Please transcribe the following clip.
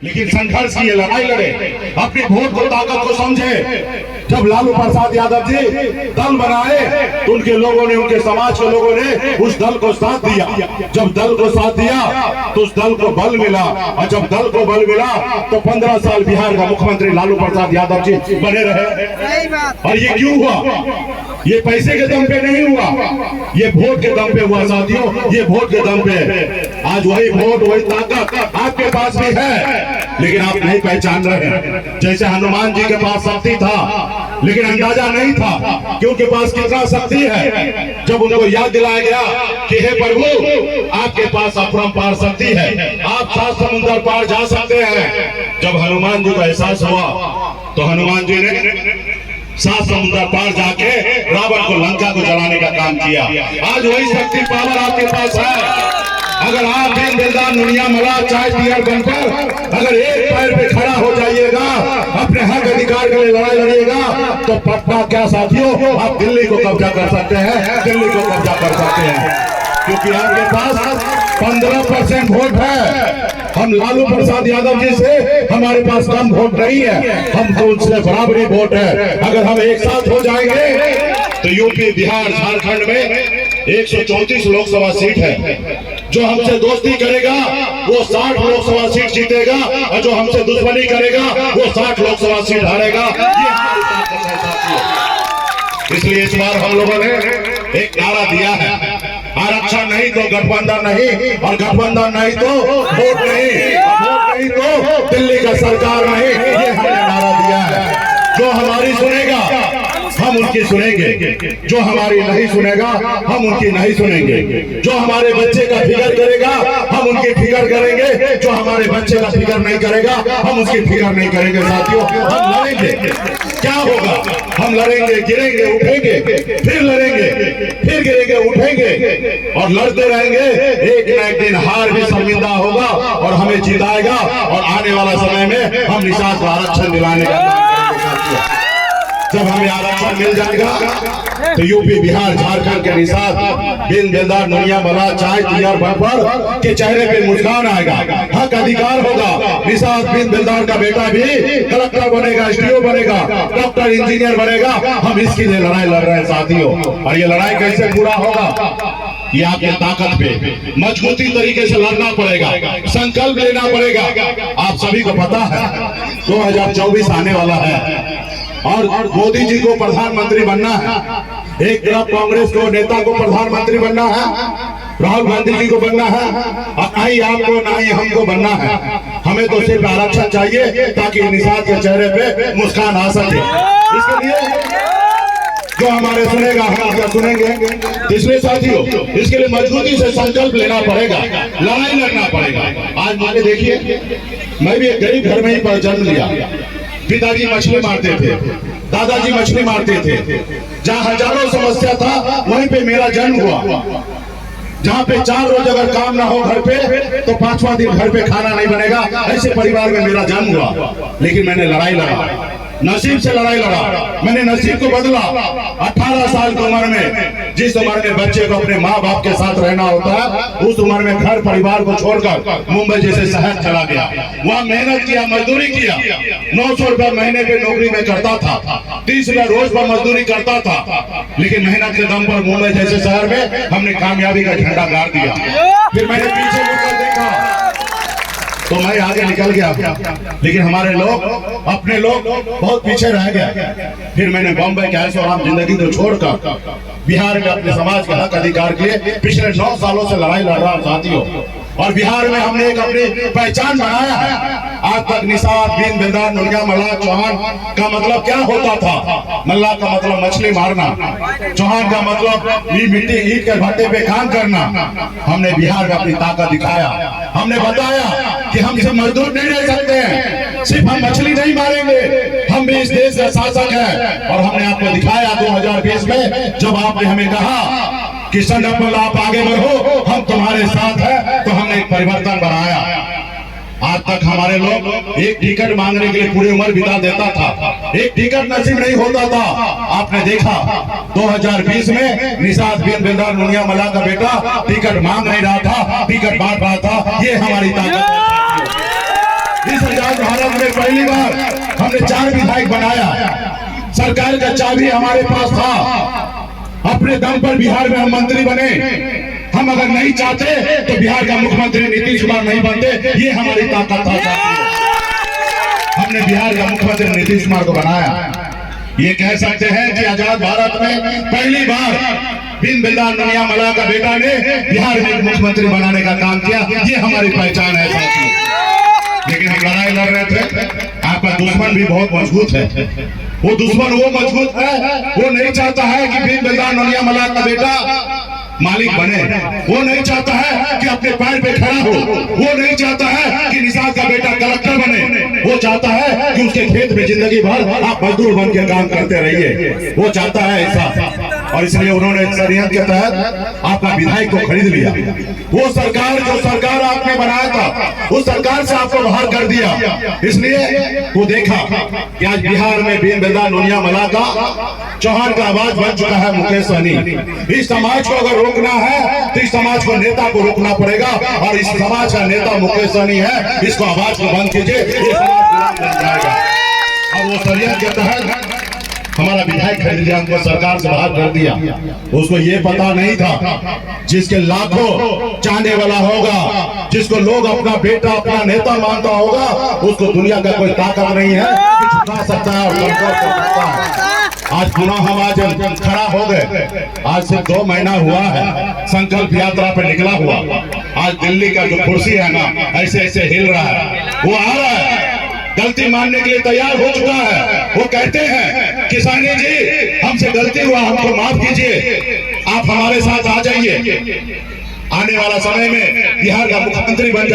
लेकिन संघर्ष की ये लड़ाई लड़े, अपनी वोट को ताकत को समझे। जब लालू प्रसाद यादव जी दल बनाए तो उनके लोगों ने, उनके समाज के लोगों ने उस दल को साथ दिया। जब दल को साथ दिया तो उस दल को बल मिला, और जब दल को बल मिला तो 15 साल बिहार का मुख्यमंत्री लालू प्रसाद यादव जी बने रहे। और ये क्यों हुआ? ये पैसे के दम पे नहीं हुआ, ये वोट के दम पे हुआ साथियों, ये वोट के दम पे। आज वही वोट, वही ताकत आपके पास भी है, लेकिन आप नहीं पहचान रहे हैं। जैसे हनुमान जी के पास शक्ति था लेकिन अंदाजा नहीं था कि उनके पास कितना शक्ति है। जब उनको याद दिलाया गया कि हे प्रभु, आपके पास अपरंपार शक्ति है, आप 7 समुद्र पार जा सकते हैं। जब हनुमान जी को एहसास हुआ तो हनुमान जी ने 7 समुद्र पार जाके रावण को, लंका को जलाने का काम किया। आज वही शक्ति पावर आपके पास है। अगर आप दीन दिलदार नुनिया मला चाय पियर बनकर अगर एक पैर पे खड़ा हो जाइएगा, अपने हक अधिकार के लिए लड़ाई लड़िएगा, तो पटना क्या साथियों, आप दिल्ली को कब्जा कर सकते हैं, दिल्ली को कब्जा कर सकते हैं। क्योंकि आपके पास 15% वोट है। हम लालू प्रसाद यादव जी से, हमारे पास कम वोट नहीं है, हम तो उनसे बराबरी वोट है। अगर हम एक साथ हो जाएंगे तो यूपी, बिहार, झारखंड में 134 लोकसभा सीट है। जो हमसे दोस्ती करेगा वो 60 लोकसभा सीट जीतेगा, और जो हमसे दुश्मनी करेगा वो 60 लोकसभा सीट हारेगा। ये हमारी ताकत है साथियों। इसलिए इस बार हम लोगों ने एक नारा दिया है, आरक्षण नहीं तो गठबंधन नहीं, और गठबंधन नहीं तो वोट नहीं, वोट नहीं तो दिल्ली का सरकार नहीं। ये हमने नारा दिया है। जो हमारी सुनेगा हम उनकी सुनेंगे, जो हमारी नहीं सुनेगा हम उनकी नहीं सुनेंगे। जो हमारे बच्चे का फिक्र करेगा हम उनकी फिक्र करेंगे, जो हमारे बच्चे का फिक्र नहीं करेगा हम उसकी फिक्र नहीं करेंगे। साथियों, हम लड़ेंगे, क्या होगा? हम लड़ेंगे, गिरेंगे, उठेंगे, फिर लड़ेंगे, फिर गिरेंगे, उठेंगे, और लड़ते रहेंगे। एक न एक दिन हार भी शर्मिंदा होगा और हमें जिताएगा, और आने वाला समय में हम निषाद को आरक्षण दिलाने का काम करेंगे। जब हमें आरक्षण मिल जाएगा तो यूपी, बिहार, झारखंड के निषाद दीन दिलदार नुनिया मला चाय पियर बनकर के चेहरे पे मुस्कान आएगा, हक अधिकार होगा। निषाद दीन दिलदार का बेटा भी कलेक्टर बनेगा, एसडीओ बनेगा, डॉक्टर, इंजीनियर बनेगा। हम इसके लिए लड़ाई लड़ रहे हैं साथियों। और ये लड़ाई कैसे पूरा होगा? ये आपकी ताकत पे मजबूती तरीके से लड़ना पड़ेगा, संकल्प लेना पड़ेगा। आप सभी को पता है 2024 आने वाला है और मोदी जी को प्रधानमंत्री बनना है। एक तरफ कांग्रेस को, नेता को प्रधानमंत्री बनना है, राहुल गांधी जी को बनना है, और ना ही आपको ना ही हमको बनना है। हमें तो सिर्फ आरक्षण चाहिए ताकि निषाद के चेहरे पे मुस्कान आ सके। इसके लिए जो हमारे सुनेगा हम क्या सुनेंगे। इसलिए साथियों, इसके लिए मजबूती से संकल्प लेना पड़ेगा, लड़ाई लड़ना पड़ेगा। आज माने देखिए, मैं भी एक गरीब घर में ही पर जन्म लिया। पिताजी मछली मारते थे, दादाजी मछली मारते थे। जहाँ हजारों समस्या था वहीं पे मेरा जन्म हुआ। जहाँ पे 4 रोज अगर काम ना हो घर पे तो 5वां दिन घर पे खाना नहीं बनेगा। ऐसे परिवार में मेरा जन्म हुआ, लेकिन मैंने लड़ाई लड़ा, नसीब से लड़ाई लड़ा। मैंने नसीब को बदला। 18 साल की उम्र में, जिस उम्र में बच्चे को अपने माँ बाप के साथ रहना होता है, उस उम्र में घर परिवार को छोड़कर मुंबई जैसे शहर चला गया। वहाँ मेहनत किया, मजदूरी किया। 900 रुपए महीने पे नौकरी में करता था, 30 रुपए रोज पर मजदूरी करता था। लेकिन मेहनत के दम पर मुंबई जैसे शहर में हमने कामयाबी का झंडा गाड़ दिया। फिर मैंने पीछे मुड़कर देखा तो मैं आगे निकल गया, लेकिन हमारे लोग, अपने लोग बहुत पीछे रह गए। फिर मैंने बॉम्बे के ऐशो आराम जिंदगी को छोड़कर बिहार में अपने समाज के हक अधिकार के लिए पिछले 9 सालों से लड़ाई लड़ रहा हूं साथियों। और बिहार में हमने एक अपनी पहचान बनाया है। आज तक निषाद दीन दिलदार नुनिया मला चौहान का मतलब क्या होता था? मल्ला का मतलब मछली मारना, चौहान का मतलब मिट्टी ईंट के भट्टे पे काम करना। हमने बिहार में अपनी ताकत दिखाया। हमने बताया कि हम सिर्फ मजदूर नहीं रह सकते हैं, सिर्फ हम मछली नहीं मारेंगे, हम भी इस देश का शासक है। और हमने आपको दिखाया 2020 में, जब आपने हमें कहा कि संगठन आप आगे बढ़ो, हम तुम्हारे साथ हैं, तो हमने एक परिवर्तन बनाया। आज तक हमारे लोग एक टिकट मांगने के लिए पूरी उम्र बिता देता था, एक टिकट नसीब नहीं होता था। आपने देखा 2020 में निषाद दीन दिलदार नुनिया मला का बेटा टिकट मांग नहीं रहा था, टिकट बांट रहा था। ये हमारी ताकत है। इस आजाद भारत में पहली बार हमने 4 विधायक बनाया। सरकार का चाबी हमारे पास था। अपने दम पर बिहार में हम मंत्री बने। हम अगर नहीं चाहते तो बिहार का मुख्यमंत्री नीतीश कुमार नहीं बनते। ये हमारी ताकत था। हमने बिहार का मुख्यमंत्री नीतीश कुमार को बनाया। ये कह सकते हैं कि आजाद भारत में पहली बार बिन बिल्ला नोनिया मला का बेटा ने बिहार में मुख्यमंत्री बनाने का काम किया। ये हमारी पहचान है साथियों। लेकिन हम लड़ाई लड़ रहे थे। आपका दुश्मन भी बहुत मजबूत है। वो दुश्मन वो मजबूत है, वो नहीं चाहता है कि बिन बिल्ला नोनिया मला का बेटा मालिक बने। वो नहीं चाहता है कि अपने पैर पे खड़ा हो। वो नहीं चाहता है कि निषाद का बेटा कलेक्टर बने। वो चाहता है कि उसके खेत में जिंदगी भर आप मजदूर बन के काम करते रहिए। वो चाहता है ऐसा, और इसलिए उन्होंने शरीयत के तहत आपका विधायक को खरीद लिया। वो सरकार जो सरकार आपने बनाया था, उस सरकार से आपको बाहर कर दिया। इसलिए वो देखा कि आज बिहार में बिन बिल्ला नोनिया मला का चौहान का आवाज बन चुका है मुकेश सहनी। इस समाज को अगर रोकना है तो इस समाज को नेता को रोकना पड़ेगा, और इस समाज का नेता मुकेश सहनी है। इसको आवाज को बंद कीजिए, ये समाज बन जाएगा। और वो शरीयत के तहत हमारा विधायक खरीद लिया, हमको सरकार से बाहर कर दिया। उसको ये पता नहीं था जिसके लाखों चाहने वाला होगा, जिसको लोग अपना बेटा अपना नेता मानता होगा, उसको दुनिया का कोई ताकत नहीं है कि छुपा सकता है और कमजोर कर सकता है। आज पुनः हम आज खड़ा हो गए। आज से 2 महीना हुआ है संकल्प यात्रा पे निकला हुआ। आज दिल्ली का जो कुर्सी है ना, ऐसे ऐसे हिल रहा है। वो आ रहा है, गलती मानने के लिए तैयार हो चुका है। वो कहते हैं कि सहनी जी हमसे गलती हुआ, हमको माफ कीजिए, आप हमारे साथ आ जाइए। आने वाला समय में बिहार का मुख्यमंत्री बन जाए।